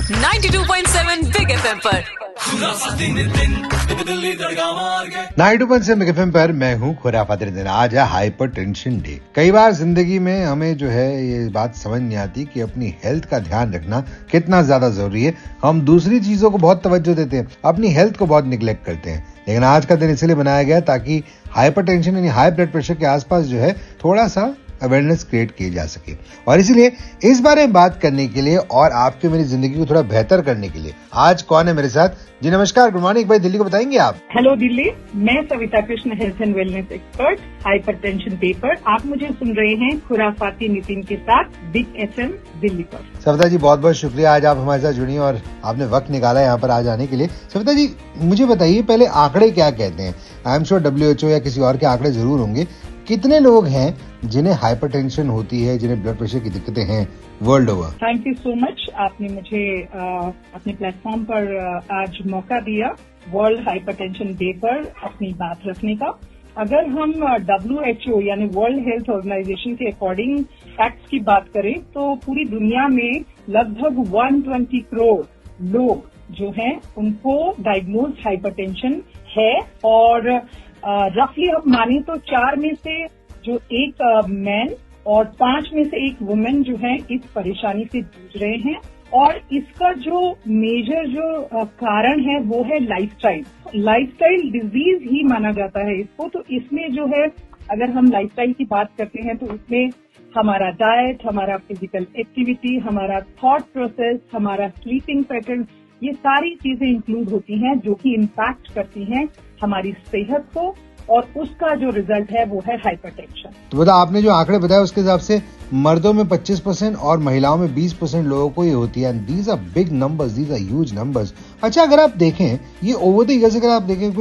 92.7 big FM पर 92.7 big FM पर मैं हूँ खुराफात दिन। आज है हाइपर टेंशन डे। कई बार जिंदगी में हमें जो है ये बात समझ नहीं आती कि अपनी हेल्थ का ध्यान रखना कितना ज्यादा जरूरी है। हम दूसरी चीजों को बहुत तवज्जो देते हैं, अपनी हेल्थ को बहुत निग्लेक्ट करते हैं। लेकिन आज का दिन इसलिए बनाया गया ताकि हाइपर टेंशन यानी हाई ब्लड प्रेशर के आसपास जो है थोड़ा सा अवेयरनेस क्रिएट की जा सके। और इसीलिए इस बारे में बात करने के लिए और आपकी मेरी जिंदगी को थोड़ा बेहतर करने के लिए आज कौन है मेरे साथ? जी नमस्कार, गुड मॉर्निंग भाई, दिल्ली को बताएंगे आप? हेलो दिल्ली, मैं Savita Krishna, health and wellness expert, hypertension paper. आप मुझे सुन रहे हैं खुराफाती नितिन के साथ बिग एफएम दिल्ली पर। सविता जी बहुत बहुत शुक्रिया, आज आप हमारे साथ जुड़ी और आपने वक्त निकाला यहाँ पर आज आने के लिए। सविता जी मुझे बताइए पहले आंकड़े क्या कहते हैं? आई एम श्योर WHO या किसी और के आंकड़े जरूर होंगे। कितने लोग हैं जिन्हें हाइपरटेंशन होती है, जिन्हें ब्लड प्रेशर की दिक्कतें हैं world over? Thank you so much, आपने मुझे अपने प्लेटफॉर्म पर आज मौका दिया वर्ल्ड हाइपरटेंशन डे पर अपनी बात रखने का। अगर हम WHO यानी वर्ल्ड हेल्थ ऑर्गेनाइजेशन के अकॉर्डिंग फैक्ट्स की बात करें तो पूरी दुनिया में लगभग 120 करोड़ लोग जो हैं उनको डायग्नोज हाइपरटेंशन है और रफली हम माने तो 4 में से जो एक मैन और 5 में से एक वुमेन जो है इस परेशानी से जूझ रहे हैं। और इसका जो मेजर जो कारण है वो है लाइफस्टाइल डिजीज ही माना जाता है इसको। तो इसमें जो है अगर हम लाइफस्टाइल की बात करते हैं तो उसमें हमारा डाइट, हमारा फिजिकल एक्टिविटी, हमारा थॉट प्रोसेस, हमारा स्लीपिंग पैटर्न, ये सारी चीजें इंक्लूड होती हैं जो कि इम्पैक्ट करती हैं हमारी सेहत को और उसका जो रिजल्ट है वो है हाइपरटेंशन। तो बता, आपने जो आंकड़े बताया उसके हिसाब से मर्दों में 25% और महिलाओं में 20% लोगों को ये होती है। These are big numbers, these are huge numbers. अच्छा, अगर आप देखें ये ओवर द ईयर्स, अगर आप देखें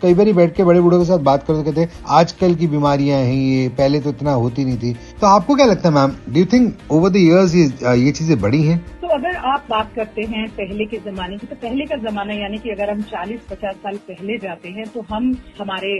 कई बार बैठ के बड़े बूढ़ों के साथ बात करते कहते हैं आजकल की बीमारियां हैं ये, पहले तो इतना होती नहीं थी। तो आपको क्या लगता है ma'am, do you think over the years ये चीजें बढ़ी हैं? तो अगर आप बात करते हैं पहले के जमाने की, तो पहले का जमाना यानी कि अगर हम 40-50 साल पहले जाते हैं तो हमारे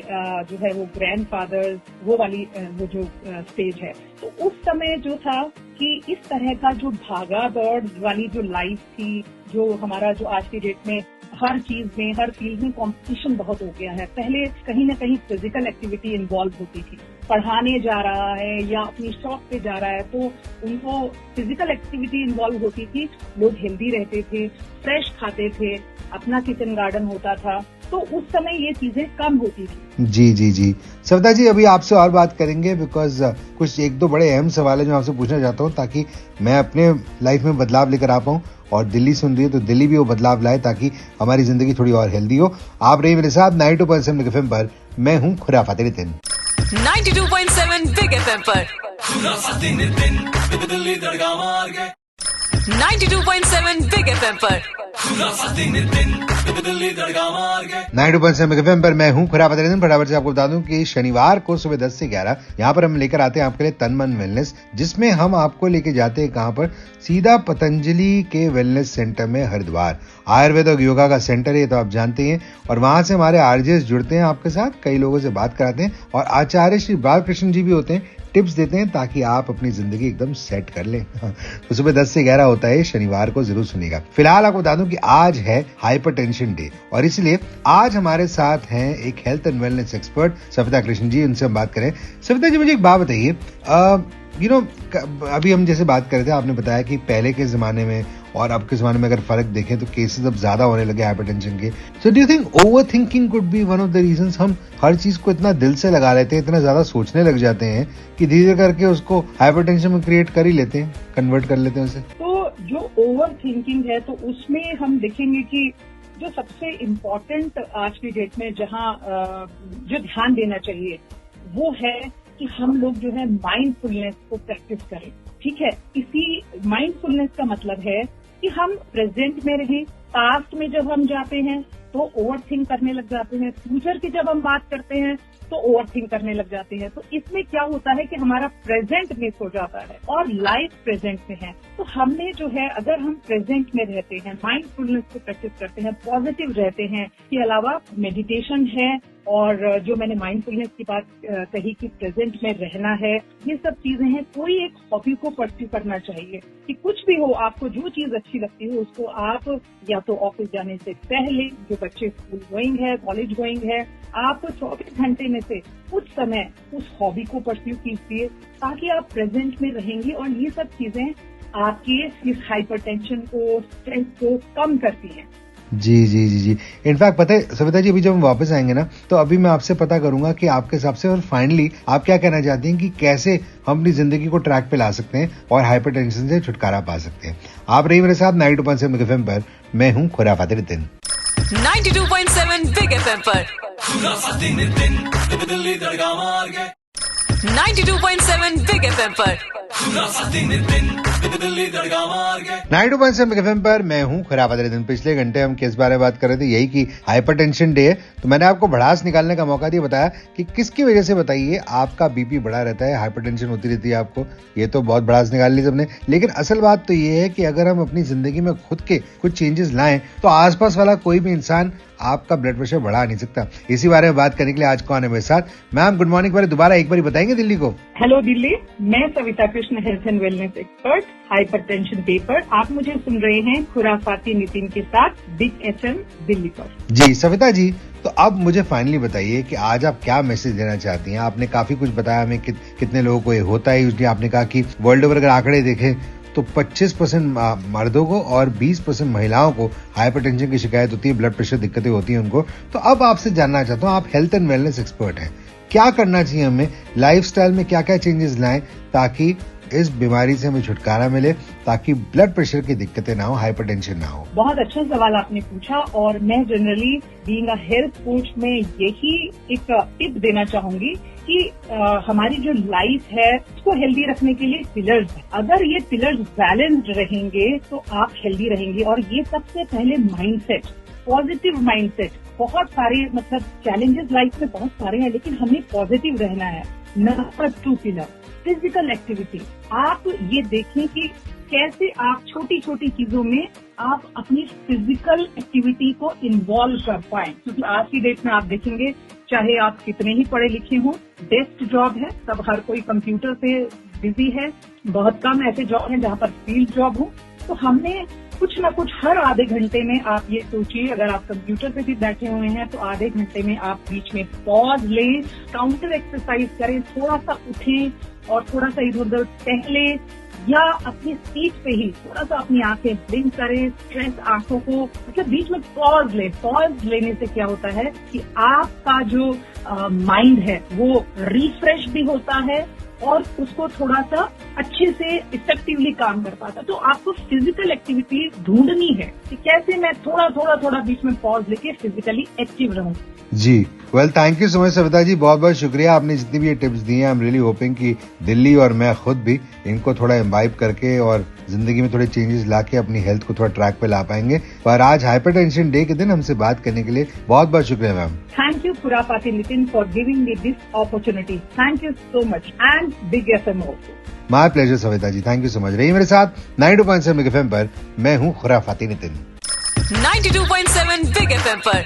जो है वो ग्रैंडफादर्स, वो वाली वो जो स्टेज है, तो उस समय जो था कि इस तरह का जो भागा दौड़ वाली जो लाइफ थी, जो हमारा जो आज की डेट में हर चीज में, हर फील्ड में कंपटीशन बहुत हो गया है। पहले कहीं न कहीं फिजिकल एक्टिविटी इन्वॉल्व होती थी, पढ़ाने जा रहा है या अपनी शॉप पे जा रहा है तो उनको फिजिकल एक्टिविटी इन्वॉल्व होती थी, लोग हेल्दी रहते थे, फ्रेश खाते थे, अपना किचन गार्डन होता था, तो उस समय ये चीजें कम होती थी। जी सविता जी, अभी आपसे और बात करेंगे बिकॉज कुछ एक दो बड़े अहम सवाल है जो आपसे पूछना चाहता हूँ ताकि मैं अपने लाइफ में बदलाव लेकर आ पाऊँ और दिल्ली सुन रही है तो दिल्ली भी वो बदलाव लाए ताकि हमारी जिंदगी थोड़ी और हेल्दी हो। आप रही मेरे साथ 92.7 बिग एफएम पर, मैं हूँ खुराफाती नितिन। 92.7 बिग एफएम पर 92.7 बिग एफएम पर 92.7 बिग एफएम पर मैं हूँ खुराफाती नितिन। फटाफट से आपको बता दूं कि शनिवार को सुबह 10 से 11 यहाँ पर हम लेकर आते हैं आपके लिए तन मन वेलनेस, जिसमें हम आपको लेके जाते हैं कहाँ पर? सीधा पतंजलि के वेलनेस सेंटर में हरिद्वार। आयुर्वेद और योगा का सेंटर है, तो आप जानते हैं। और वहां से हमारे आरजेस जुड़ते हैं आपके साथ, कई लोगों से बात कराते हैं और आचार्य श्री बालकृष्ण जी भी होते हैं, टिप्स देते हैं ताकि आप अपनी जिंदगी एकदम सेट कर लें। तो सुबह 10 से 11 होता है, शनिवार को जरूर सुनिएगा। फिलहाल आपको बता दूं कि आज है हाइपरटेंशन डे और इसलिए आज हमारे साथ हैं एक health and wellness expert Savita Krishna ji, उनसे हम बात करें। सविता जी मुझे एक बात बताइए, अभी हम जैसे बात कर रहे थे, आपने बताया कि पहले के जमाने में और अब के जमाने में अगर फर्क देखें तो केसेस अब ज्यादा होने लगे हाइपरटेंशन के। So do you think over thinking could be one of the reasons? हम हर चीज को इतना दिल से लगा लेते हैं, इतना ज्यादा सोचने लग जाते हैं कि धीरे करके उसको हाइपरटेंशन में क्रिएट कर ही लेते हैं, कन्वर्ट कर लेते हैं उसे। तो जो ओवर थिंकिंग है तो उसमें हम देखेंगे कि जो सबसे इम्पोर्टेंट आज की डेट में जहाँ जो ध्यान देना चाहिए वो है कि हम लोग जो है माइंडफुलनेस को प्रैक्टिस करें। ठीक है, इसी माइंडफुलनेस का मतलब है कि हम प्रेजेंट में रहें। पास्ट में जब हम जाते हैं तो ओवर थिंक करने लग जाते हैं, फ्यूचर की जब हम बात करते हैं तो ओवर थिंक करने लग जाते हैं। तो इसमें क्या होता है कि हमारा प्रेजेंट मिस हो जाता है और लाइफ प्रेजेंट में है। तो हमने जो है अगर हम प्रेजेंट में रहते हैं, माइंडफुलनेस को प्रैक्टिस करते हैं, पॉजिटिव रहते हैं, इसके अलावा मेडिटेशन है, और जो मैंने माइंडफुलनेस की बात कही कि प्रेजेंट में रहना है, ये सब चीजें हैं। कोई एक हॉबी को परस्यू करना चाहिए कि कुछ भी हो, आपको जो चीज अच्छी लगती है उसको आप या तो ऑफिस जाने से पहले, जो बच्चे स्कूल गोइंग है, कॉलेज गोइंग है, आप 24 घंटे में से कुछ समय उस हॉबी को परस्यू कीजिए ताकि आप प्रेजेंट में रहेंगे और ये सब चीजें आपके इस हाइपरटेंशन को, स्ट्रेस को कम करती हैं। जी जी जी जी। इनफैक्ट पता है सविता जी, अभी जब हम वापस आएंगे ना तो अभी मैं आपसे पता करूंगा कि आपके हिसाब से और फाइनली आप क्या कहना चाहती हैं कि कैसे हम अपनी जिंदगी को ट्रैक पे ला सकते हैं और हाइपरटेंशन से छुटकारा पा सकते हैं। आप रही मेरे साथ 92.7 बिग एफएम पर, मैं हूं खुराफाती नितिन। 92.7 बिग एफएम पर 92.7 बिग एफएम पर 92.7 बिग एफएम पर मैं हूं खुराफाती नितिन। पिछले घंटे हम किस बारे में बात कर रहे थे, यही कि हाइपरटेंशन डे है, तो मैंने आपको भड़ास निकालने का मौका दिया, बताया कि किसकी वजह से बताइए आपका बीपी बढ़ा रहता है, हाइपरटेंशन होती रहती है आपको। ये तो बहुत भड़ास निकाल ली सबने, लेकिन असल बात तो ये है कि अगर हम अपनी जिंदगी में खुद के कुछ चेंजेस लाएं तो आसपास वाला कोई भी इंसान आपका ब्लड प्रेशर बढ़ा नहीं सकता। इसी बारे में बात करने के लिए आज कौन है मेरे साथ? Ma'am good morning. बारे दोबारा एक बार बताएंगे दिल्ली को? हेलो दिल्ली, मैं Savita Krishna, health and wellness expert, hypertension day पर। आप मुझे सुन रहे हैं खुराफाती नितिन के साथ बिग एफएम दिल्ली पर। जी सविता जी, तो अब मुझे फाइनली बताइए कि आज आप क्या मैसेज देना चाहती हैं। आपने काफी कुछ बताया हमें कितने लोगों को ये होता है। यूजली आपने कहा कि वर्ल्ड ओवर अगर आंकड़े देखें तो 25% मर्दों को और 20% महिलाओं को हाइपरटेंशन की शिकायत होती है, ब्लड प्रेशर दिक्कतें होती हैं उनको। तो अब आपसे जानना चाहता हूँ, आप हेल्थ एंड वेलनेस एक्सपर्ट हैं, क्या करना चाहिए हमें, लाइफस्टाइल में क्या क्या चेंजेस लाएं ताकि इस बीमारी से हमें छुटकारा मिले, ताकि ब्लड प्रेशर की दिक्कतें ना हो, हाइपरटेंशन ना हो? बहुत अच्छा सवाल आपने पूछा और मैं generally being a health coach में यही एक टिप देना चाहूंगी कि हमारी जो लाइफ है उसको हेल्दी रखने के लिए पिलर्स है। अगर ये पिलर्स बैलेंस्ड रहेंगे तो आप हेल्दी रहेंगे। और ये सबसे पहले माइंडसेट, पॉजिटिव माइंडसेट। बहुत सारे मतलब चैलेंजेस लाइफ में बहुत सारे हैं, लेकिन हमें पॉजिटिव रहना है। Number 2 pillar, physical activity. आप ये देखें कि कैसे आप छोटी छोटी चीजों में आप अपनी फिजिकल एक्टिविटी को इन्वॉल्व कर पाए, क्योंकि आज की डेट में आप देखेंगे चाहे आप कितने ही पढ़े लिखे हों, डेस्क जॉब है, सब हर कोई कंप्यूटर से बिजी है, बहुत कम ऐसे जॉब हैं जहां पर फील्ड जॉब हो। तो हमने कुछ ना कुछ हर आधे घंटे में, आप ये सोचिए अगर आप कंप्यूटर पे भी बैठे हुए हैं तो आधे घंटे में आप बीच में पॉज लें, काउंटर एक्सरसाइज करें, थोड़ा सा उठें और थोड़ा सा इधर उधर टहले, या अपनी सीट पे ही थोड़ा सा अपनी आंखें ब्लिंक करें, स्ट्रेस आंखों को मतलब बीच में पॉज लें। पॉज लेने से क्या होता है कि आपका जो माइंड है वो रिफ्रेश भी होता है और उसको थोड़ा सा अच्छे से इफेक्टिवली काम कर पाता। तो आपको फिजिकल एक्टिविटी ढूंढनी है कि कैसे मैं थोड़ा बीच में पॉज लेके फिजिकली एक्टिव रहूं। जी well, thank you so much Savita ji, बहुत बहुत शुक्रिया आपने जितनी भी ये टिप्स दी हैं। आई एम रियली होपिंग कि दिल्ली और मैं खुद भी इनको थोड़ा इम्बाइब करके और जिंदगी में थोड़े चेंजेस लाके अपनी हेल्थ को थोड़ा ट्रैक पे ला पाएंगे। पर आज हाइपरटेंशन डे के दिन हमसे बात करने के लिए बहुत बहुत शुक्रिया ma'am. Thank you Khurafati Nitin for giving me this opportunity. Thank you so much and big FM also. My pleasure Savita ji, thank you so much. रही मेरे साथ 92.7 बिग एफएम पर, मैं हूँ खुराफाती नितिन। 92.7 बिग एफएम पर